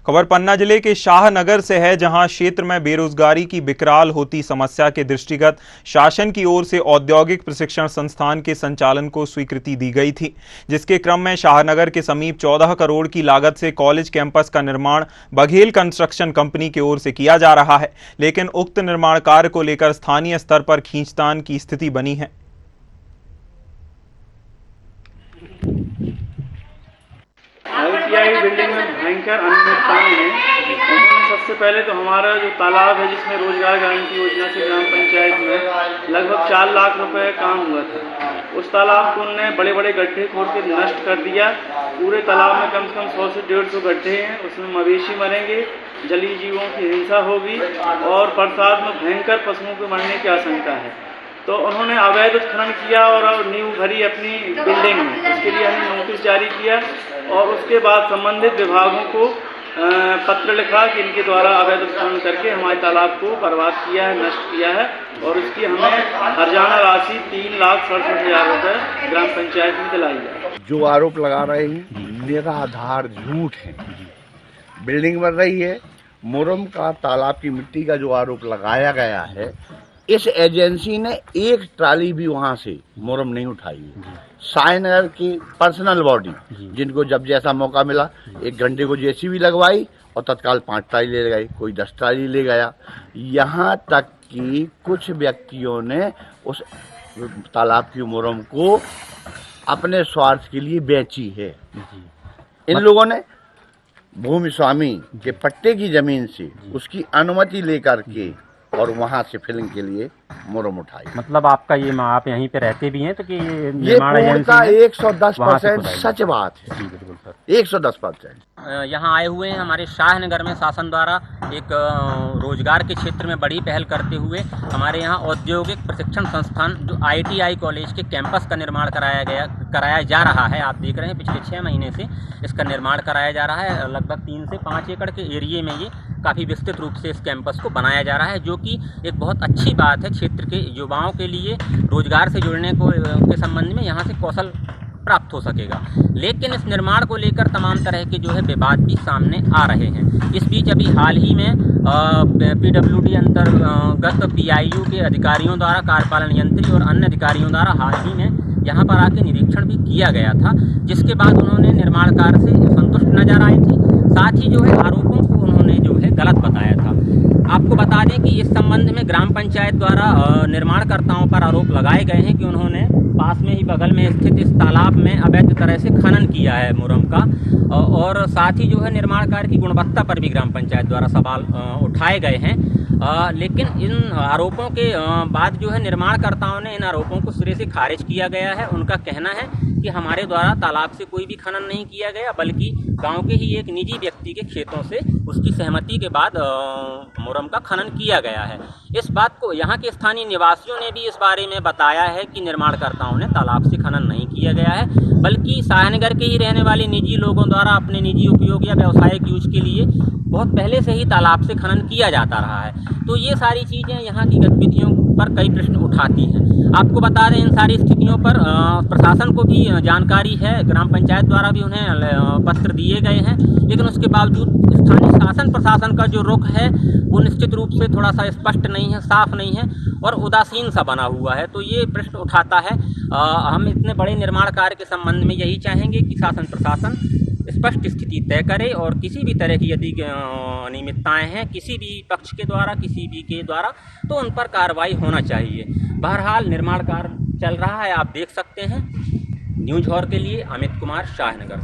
खबर पन्ना जिले के शाहनगर से है, जहां क्षेत्र में बेरोजगारी की विकराल होती समस्या के दृष्टिगत शासन की ओर से औद्योगिक प्रशिक्षण संस्थान के संचालन को स्वीकृति दी गई थी, जिसके क्रम में शाहनगर के समीप 14 करोड़ की लागत से कॉलेज कैंपस का निर्माण बघेल कंस्ट्रक्शन कंपनी की ओर से किया जा रहा है। लेकिन उक्त निर्माण कार्य को लेकर स्थानीय स्तर पर खींचतान की स्थिति बनी है। ITI बिल्डिंग में भयंकर अनियमितताएं हैं। उन्होंने सबसे पहले तो हमारा जो तालाब है, जिसमें रोजगार गारंटी योजना से ग्राम पंचायत में लगभग 4 लाख रुपए काम हुआ था, उस तालाब को उन्होंने बड़े बड़े गड्ढे खोद के नष्ट कर दिया। पूरे तालाब में कम से कम 100 से 150 गड्ढे हैं, उसमें मवेशी मरेंगे, जलीय जीवों की हिंसा होगी और बरसात में भयंकर पशुओं के मरने की आशंका है। तो उन्होंने अवैध उत्खनन किया और नींव भरी अपनी बिल्डिंग में। इसके लिए हमने नोटिस जारी किया और उसके बाद संबंधित विभागों को पत्र लिखा कि इनके द्वारा अवैध उत्खनन करके हमारे तालाब को बर्बाद किया है, नष्ट किया है और उसकी हमें हर्जाना राशि 3,67,000 रुपये ग्राम पंचायत में दिलाई है। जो आरोप लगा रहे हैं निराधार झूठ है। बिल्डिंग बन रही है, मोरम का तालाब की मिट्टी का जो आरोप लगाया गया है, इस एजेंसी ने एक ट्राली भी वहां से मोरम नहीं उठाई है। शाहनगर की पर्सनल बॉडी, जिनको जब जैसा मौका मिला 1 घंटे को जेसीबी लगवाई और तत्काल 5 ट्राली ले गई, कोई 10 ट्राली ले गया। यहाँ तक कि कुछ व्यक्तियों ने उस तालाब की मोरम को अपने स्वार्थ के लिए बेची है। इन लोगों ने भूमि स्वामी के पट्टे की जमीन से उसकी अनुमति लेकर के और वहां से फिलिंग के लिए मोरम उठाई। मतलब आपका ये आप यहीं पे रहते भी हैं तो कि ये पूर्णतः 110% सच बात है। जी बिल्कुल सर, 110%। यहाँ आए हुए हैं हमारे शाहनगर में शासन द्वारा एक रोजगार के क्षेत्र में बड़ी पहल करते हुए हमारे यहाँ औद्योगिक प्रशिक्षण संस्थान जो ITI कॉलेज के कैंपस का निर्माण कराया जा रहा है। आप देख रहे हैं पिछले 6 महीने से इसका निर्माण कराया जा रहा है। लगभग 3 से 5 एकड़ के एरिए में ये काफ़ी विस्तृत रूप से इस कैंपस को बनाया जा रहा है, जो कि एक बहुत अच्छी बात है। क्षेत्र के युवाओं के लिए रोजगार से जुड़ने के संबंध में यहाँ से कौशल प्राप्त हो सकेगा। लेकिन इस निर्माण को लेकर तमाम तरह के जो है विवाद भी सामने आ रहे हैं। इस बीच अभी हाल ही में PWD अंतर्गत PIU के अधिकारियों द्वारा, कार्यपालन यंत्री और अन्य अधिकारियों द्वारा हाल ही में यहाँ पर आके निरीक्षण भी किया गया था, जिसके बाद उन्होंने निर्माण कार्य से संतुष्ट नजर आए थे। साथ ही जो है आरोपों को उन्होंने जो है गलत बताया था। आपको बता दें कि इस संबंध में ग्राम पंचायत द्वारा निर्माणकर्ताओं पर आरोप लगाए गए हैं कि उन्होंने पास में ही बगल में स्थित इस तालाब में अवैध तरह से खनन किया है मुरम का, और साथ ही जो है निर्माण कार्य की गुणवत्ता पर भी ग्राम पंचायत द्वारा सवाल उठाए गए हैं। लेकिन इन आरोपों के बाद जो है निर्माणकर्ताओं ने इन आरोपों को सिरे से खारिज किया गया है। उनका कहना है कि हमारे द्वारा तालाब से कोई भी खनन नहीं किया गया, बल्कि गांव के ही एक निजी व्यक्ति के खेतों से उसकी सहमति के बाद मुरम का खनन किया गया है। इस बात को यहाँ के स्थानीय निवासियों ने भी इस बारे में बताया है कि निर्माणकर्ताओं ने तालाब से खनन नहीं किया गया है, बल्कि शाहनगर के ही रहने वाले निजी लोगों द्वारा अपने निजी उपयोग या व्यावसायिक यूज के लिए बहुत पहले से ही तालाब से खनन किया जाता रहा है। तो ये सारी चीज़ें यहाँ की गतिविधियों पर कई प्रश्न उठाती हैं। आपको बता दें इन सारी स्थितियों पर प्रशासन को भी जानकारी है, ग्राम पंचायत द्वारा भी उन्हें पत्र दिए गए हैं, लेकिन उसके बावजूद स्थानीय शासन प्रशासन का जो रुख है वो निश्चित रूप से थोड़ा सा स्पष्ट नहीं है, साफ नहीं है और उदासीन सा बना हुआ है। तो ये प्रश्न उठाता है। हम इतने बड़े निर्माण कार्य के संबंध में यही चाहेंगे कि शासन प्रशासन स्पष्ट स्थिति तय करे और किसी भी तरह की यदि अनियमितताएं हैं किसी भी पक्ष के द्वारा, किसी भी के द्वारा, तो उन पर कार्रवाई होना चाहिए। बहरहाल निर्माण कार्य चल रहा है, आप देख सकते हैं। न्यूज़ और के लिए अमित कुमार, शाहनगर।